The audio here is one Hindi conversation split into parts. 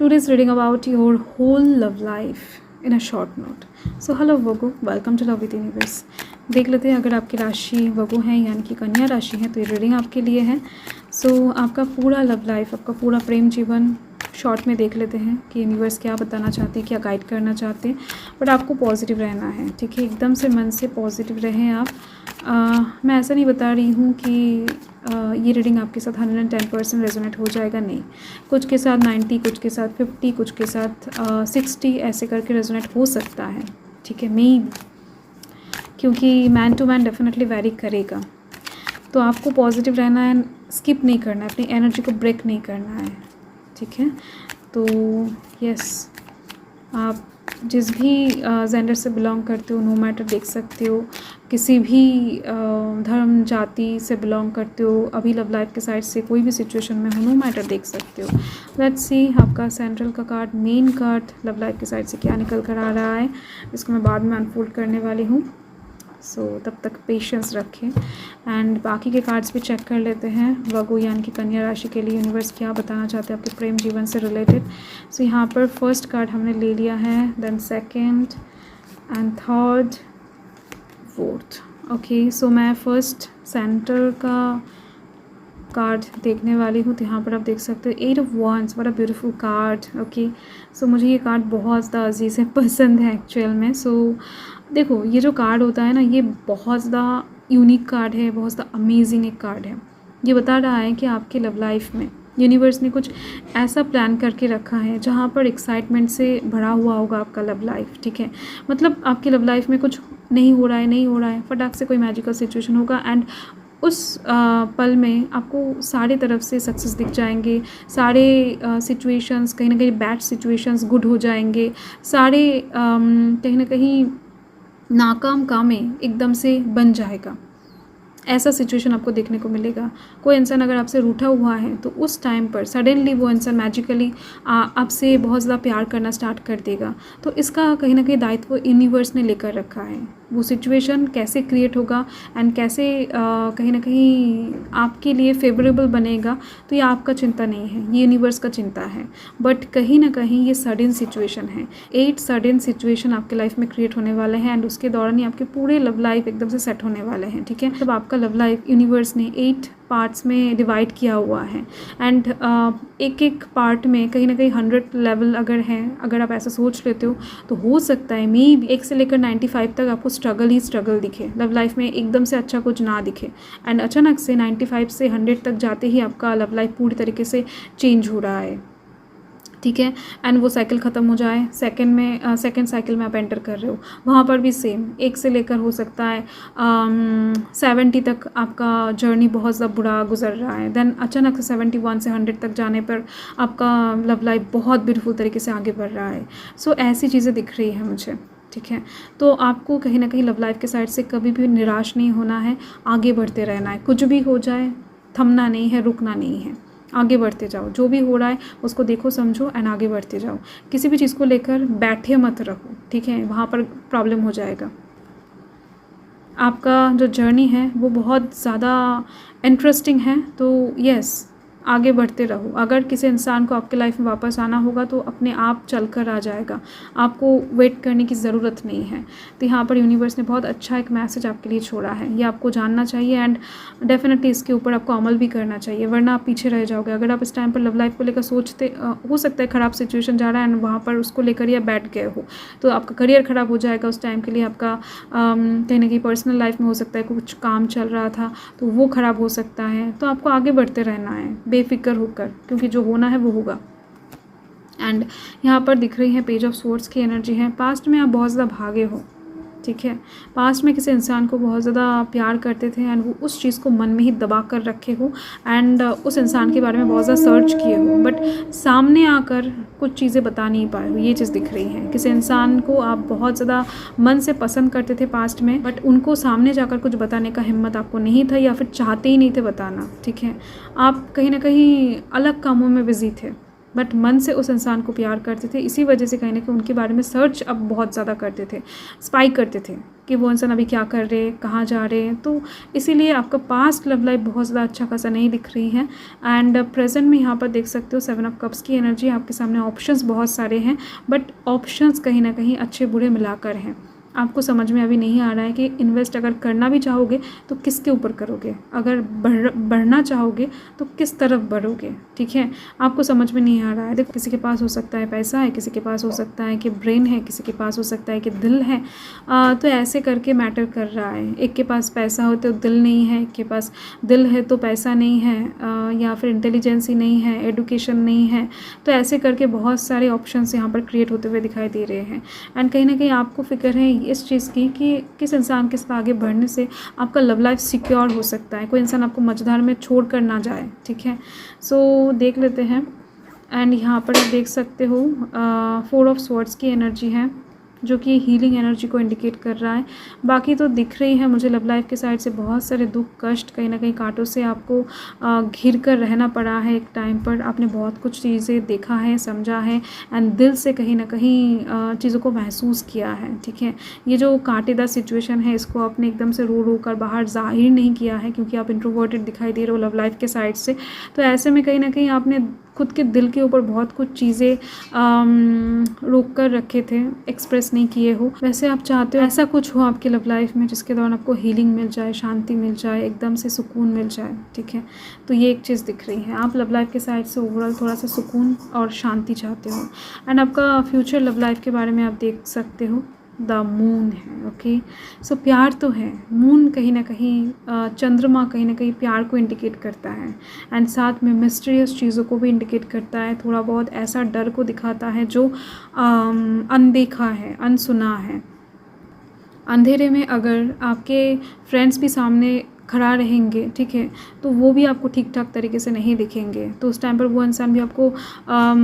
Today's reading about your whole love life in a short note. So hello Virgo, welcome to Love with Universe. देख लेते हैं अगर आपकी राशि Virgo है यानी कि कन्या राशि है तो ये रीडिंग आपके लिए है. आपका पूरा लव लाइफ, आपका पूरा प्रेम जीवन शॉर्ट में देख लेते हैं कि यूनिवर्स क्या बताना चाहते हैं, क्या गाइड करना चाहते हैं. बट आपको पॉजिटिव रहना है, ठीक है. एकदम से मन से पॉजिटिव रहें आप. मैं ऐसा नहीं बता रही हूँ कि ये रीडिंग आपके साथ 110% रेजोनेट हो जाएगा, नहीं. कुछ के साथ 90, कुछ के साथ 50, कुछ के साथ 60 ऐसे करके रेजोनेट हो सकता है, ठीक है. मे बी, क्योंकि man to man definitely vary करेगा. तो आपको पॉजिटिव रहना है, स्किप नहीं करना है, अपनी एनर्जी को ब्रेक नहीं करना है, ठीक है. तो यस, आप जिस भी जेंडर से बिलोंग करते हो, नो मैटर देख सकते हो. किसी भी धर्म जाति से बिलोंग करते हो, अभी लव लाइफ के साइड से कोई भी सिचुएशन में हो, नो मैटर देख सकते हो. लेट्स सी आपका सेंट्रल का card, main card love life के साइड से क्या निकल कर आ रहा है. इसको मैं बाद में अनफोल्ड करने वाली हूँ. तब तक पेशेंस रखें. एंड बाकी के कार्ड्स भी चेक कर लेते हैं. वर्गो यानी कि कन्या राशि के लिए यूनिवर्स क्या बताना चाहते हैं आपके प्रेम जीवन से रिलेटेड. यहाँ पर फर्स्ट कार्ड हमने ले लिया है, then second and third, fourth. Okay, मैं फर्स्ट सेंटर का कार्ड देखने वाली हूँ. तो यहाँ पर आप देख सकते हो 8 of Wands, बड़ा ब्यूटीफुल कार्ड. ओके, मुझे ये कार्ड बहुत ज़्यादा अजीज़ है, पसंद है एक्चुअल में. देखो, ये जो कार्ड होता है ना, ये बहुत ज़्यादा यूनिक कार्ड है, बहुत ज़्यादा अमेजिंग एक कार्ड है. ये बता रहा है कि आपके लव लाइफ में यूनिवर्स ने कुछ ऐसा प्लान करके रखा है जहाँ पर एक्साइटमेंट से भरा हुआ होगा आपका लव लाइफ, ठीक है. मतलब आपकी लव लाइफ में कुछ नहीं हो रहा है, फटाक से कोई मैजिकल सिचुएशन होगा एंड उस पल में आपको सारे तरफ से सक्सेस दिख जाएंगे. सारे सिचुएशंस, कहीं ना कहीं बैड सिचुएशंस गुड हो जाएंगे. सारे कहीं ना कहीं नाकाम कामें एकदम से बन जाएगा. ऐसा सिचुएशन आपको देखने को मिलेगा. कोई इंसान अगर आपसे रूठा हुआ है तो उस टाइम पर सडनली वो इंसान मैजिकली आपसे बहुत ज़्यादा प्यार करना स्टार्ट कर देगा. तो इसका कहीं ना कहीं दायित्व यूनिवर्स ने लेकर रखा है. वो सिचुएशन कैसे क्रिएट होगा एंड कैसे कहीं ना कहीं आपके लिए फेवरेबल बनेगा, तो ये आपका चिंता नहीं है, ये यूनिवर्स का चिंता है. बट कहीं ना कहीं ये सडन सिचुएशन है. 8 सडन सिचुएशन आपके लाइफ में क्रिएट होने वाले हैं एंड उसके दौरान ही आपके पूरे लव लाइफ एकदम से सेट होने वाले हैं, ठीक है. तब आपका लव लाइफ यूनिवर्स ने 8 पार्ट्स में डिवाइड किया हुआ है एंड एक एक पार्ट में कहीं ना कहीं 100 लेवल अगर हैं, अगर आप ऐसा सोच लेते हो तो हो सकता है मे बी 1 से लेकर 95 तक आपको स्ट्रगल ही स्ट्रगल दिखे. लव लाइफ में एकदम से अच्छा कुछ ना दिखे एंड अचानक से 95 से 100 तक जाते ही आपका लव लाइफ पूरी तरीके से चेंज हो रहा है, ठीक है. एंड वो साइकिल ख़त्म हो जाए, सेकंड साइकिल में आप एंटर कर रहे हो, वहाँ पर भी सेम 1 से लेकर हो सकता है 70 तक आपका जर्नी बहुत ज़्यादा बुरा गुजर रहा है. देन अचानक से 71 से 100 तक जाने पर आपका लव लाइफ बहुत ब्यूटीफुल तरीके से आगे बढ़ रहा है. ऐसी चीज़ें दिख रही है मुझे, ठीक है. तो आपको कहीं ना कहीं लव लाइफ के साइड से कभी भी निराश नहीं होना है, आगे बढ़ते रहना है. कुछ भी हो जाए थमना नहीं है, रुकना नहीं है, आगे बढ़ते जाओ. जो भी हो रहा है उसको देखो, समझो एंड आगे बढ़ते जाओ. किसी भी चीज़ को लेकर बैठे मत रहो, ठीक है, वहाँ पर प्रॉब्लम हो जाएगा. आपका जो जर्नी है वो बहुत ज़्यादा इंटरेस्टिंग है. तो यस, आगे बढ़ते रहो. अगर किसी इंसान को आपके लाइफ में वापस आना होगा तो अपने आप चल कर आ जाएगा, आपको वेट करने की ज़रूरत नहीं है. तो यहाँ पर यूनिवर्स ने बहुत अच्छा एक मैसेज आपके लिए छोड़ा है, ये आपको जानना चाहिए एंड डेफिनेटली इसके ऊपर आपको अमल भी करना चाहिए, वरना आप पीछे रह जाओगे. अगर आप इस टाइम पर लव लाइफ को लेकर सोचते, हो सकता है ख़राब सिचुएशन जा रहा है एंड वहाँ पर उसको लेकर ही आप बैठ गए हो, तो आपका करियर ख़राब हो जाएगा उस टाइम के लिए. आपका कहीं ना कहीं पर्सनल लाइफ में हो सकता है कुछ काम चल रहा था तो वो ख़राब हो सकता है. तो आपको आगे बढ़ते रहना है बेफिक्र होकर, क्योंकि जो होना है वो होगा. एंड यहाँ पर दिख रही है पेज ऑफ स्वॉर्ड्स की एनर्जी है. पास्ट में आप बहुत ज़्यादा भागे हो, ठीक है. पास्ट में किसी इंसान को बहुत ज़्यादा प्यार करते थे एंड वो उस चीज़ को मन में ही दबा कर रखे हो एंड उस इंसान के बारे में बहुत ज़्यादा सर्च किए हो, बट सामने आकर कुछ चीज़ें बता नहीं पाए हो. ये चीज़ दिख रही है. किसी इंसान को आप बहुत ज़्यादा मन से पसंद करते थे पास्ट में, बट उनको सामने जाकर कुछ बताने का हिम्मत आपको नहीं था या फिर चाहते ही नहीं थे बताना, ठीक है. आप कहीं ना कहीं अलग कामों में बिजी थे, बट मन से उस इंसान को प्यार करते थे। इसी वजह से कहीं ना कहीं उनके बारे में सर्च अब बहुत ज़्यादा करते थे, स्पाई करते थे कि वो इंसान अभी क्या कर रहे हैं, कहाँ जा रहे हैं। तो इसीलिए आपका पास्ट लव लाइफ बहुत ज़्यादा अच्छा खासा नहीं दिख रही है। एंड प्रेजेंट में यहाँ पर देख सकते हो 7 ऑफ कप्स की एनर्जी आपके सामने, ऑप्शंस बहुत सारे हैं, बट ऑप्शंस कहीं ना कहीं अच्छे बुरे मिलाकर हैं। आपको समझ में अभी नहीं आ रहा है कि इन्वेस्ट अगर करना भी चाहोगे तो किसके ऊपर करोगे, अगर बढ़ना चाहोगे तो किस तरफ बढ़ोगे, ठीक है। आपको समझ में नहीं आ रहा है। देखो, किसी के पास हो सकता है पैसा है, किसी के पास हो सकता है कि ब्रेन है, किसी के पास हो सकता है कि दिल है। तो ऐसे करके मैटर कर रहा है। एक के पास पैसा हो तो दिल नहीं है, एक के पास दिल है तो पैसा नहीं है, या फिर इंटेलिजेंसी नहीं है, एडुकेशन नहीं है। तो ऐसे करके बहुत सारे ऑप्शंस यहाँ पर क्रिएट होते हुए दिखाई दे रहे हैं। एंड कहीं ना कहीं आपको फिक्र है इस चीज़ की कि किस इंसान के साथ आगे बढ़ने से आपका लव लाइफ सिक्योर हो सकता है, कोई इंसान आपको मझधार में छोड़ कर ना जाए, ठीक है। सो देख लेते हैं। एंड यहाँ पर आप देख सकते हो 4 ऑफ स्वॉर्ड्स की एनर्जी है, जो कि हीलिंग एनर्जी को इंडिकेट कर रहा है। बाकी तो दिख रही है मुझे लव लाइफ के साइड से बहुत सारे दुख कष्ट, कहीं ना कहीं कांटों से आपको घिर कर रहना पड़ा है। एक टाइम पर आपने बहुत कुछ चीज़ें देखा है, समझा है, एंड दिल से कहीं ना कहीं चीज़ों को महसूस किया है, ठीक है। ये जो कांटेदार सिचुएशन है इसको आपने एकदम से रो रो कर बाहर जाहिर नहीं किया है, क्योंकि आप इंट्रोवर्टेड दिखाई दे रहे हो लव लाइफ के साइड से। तो ऐसे में कहीं ना कहीं आपने खुद के दिल के ऊपर बहुत कुछ चीज़ें रोक कर रखे थे, एक्सप्रेस नहीं किए हो। वैसे आप चाहते हो ऐसा कुछ हो आपकी लव लाइफ में जिसके दौरान आपको हीलिंग मिल जाए, शांति मिल जाए, एकदम से सुकून मिल जाए, ठीक है। तो ये एक चीज़ दिख रही है, आप लव लाइफ के साइड से ओवरऑल थोड़ा सा सुकून और शांति चाहते हो। एंड आपका फ्यूचर लव लाइफ के बारे में आप देख सकते हो द मून है, ओके। सो प्यार तो है, मून कहीं ना कहीं चंद्रमा कहीं ना कहीं प्यार को इंडिकेट करता है, एंड साथ में मिस्टीरियस चीज़ों को भी इंडिकेट करता है। थोड़ा बहुत ऐसा डर को दिखाता है जो अनदेखा है, अनसुना है। अंधेरे में अगर आपके फ्रेंड्स भी सामने खड़ा रहेंगे, ठीक है, तो वो भी आपको ठीक ठाक तरीके से नहीं दिखेंगे। तो उस टाइम पर वो इंसान भी आपको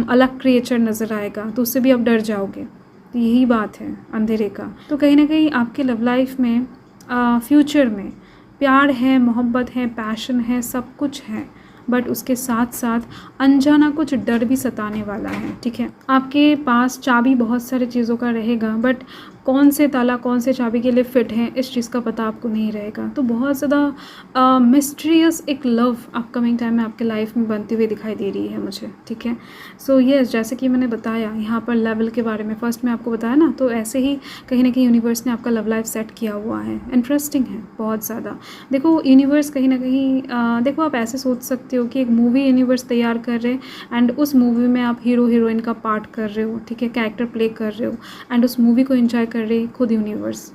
अलग क्रिएचर नज़र आएगा, तो उससे भी आप डर जाओगे। तो यही बात है अंधेरे का। तो कहीं ना कहीं आपके लव लाइफ में फ्यूचर में प्यार है, मोहब्बत है, पैशन है, सब कुछ है, बट उसके साथ साथ अनजाना कुछ डर भी सताने वाला है, ठीक है। आपके पास चाबी बहुत सारी चीज़ों का रहेगा, बट कौन से ताला कौन से चाबी के लिए फिट है इस चीज़ का पता आपको नहीं रहेगा। तो बहुत ज़्यादा मिस्टीरियस एक लव अपकमिंग टाइम में आपके लाइफ में बनती हुई दिखाई दे रही है मुझे, ठीक है। सो यस, जैसे कि मैंने बताया यहाँ पर लेवल के बारे में फर्स्ट में आपको बताया ना, तो ऐसे ही कहीं ना कहीं यूनिवर्स ने आपका लव लाइफ सेट किया हुआ है। इंटरेस्टिंग है बहुत ज़्यादा। देखो यूनिवर्स कहीं ना कहीं देखो आप ऐसे सोच सकते हो कि एक मूवी यूनिवर्स तैयार कर रहे हैं एंड उस मूवी में आप हीरो हीरोइन का पार्ट कर रहे हो, ठीक है, कैरेक्टर प्ले कर रहे हो, एंड उस मूवी को एंजॉय कर रहे खुद यूनिवर्स।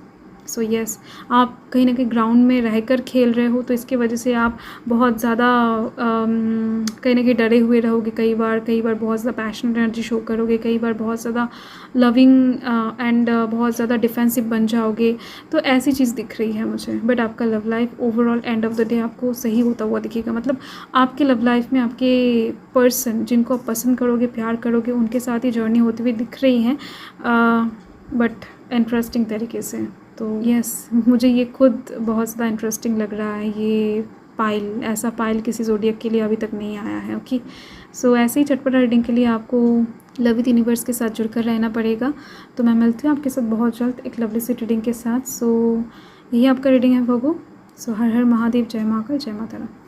सो यस, आप कहीं ना कहीं ग्राउंड में रहकर खेल रहे हो, तो इसके वजह से आप बहुत ज़्यादा कहीं ना कहीं डरे हुए रहोगे। कई बार बहुत ज़्यादा पैशनेट एनर्जी शो करोगे, कई बार बहुत ज़्यादा लविंग एंड बहुत ज़्यादा डिफेंसिव बन जाओगे। तो ऐसी चीज़ दिख रही है मुझे। बट आपका love life overall end of the day आपको सही होता हुआ दिखेगा। मतलब आपके लव लाइफ में आपके पर्सन जिनको आप पसंद करोगे, प्यार करोगे, उनके साथ ही जर्नी होती हुई दिख रही है, बट इंटरेस्टिंग तरीके से। तो यस, मुझे ये खुद बहुत ज़्यादा इंटरेस्टिंग लग रहा है। ये पाइल, ऐसा पाइल किसी ज़ोडिएक के लिए अभी तक नहीं आया है, ओके। सो ऐसे ही चटपटा रीडिंग के लिए आपको लव विद यूनिवर्स के साथ जुड़कर रहना पड़ेगा। तो मैं मिलती हूँ आपके साथ बहुत जल्द एक लवली सी रीडिंग के साथ। सो यही आपका रीडिंग है वर्गो। सो हर हर महादेव, जय महाकाल, जय माता रानी।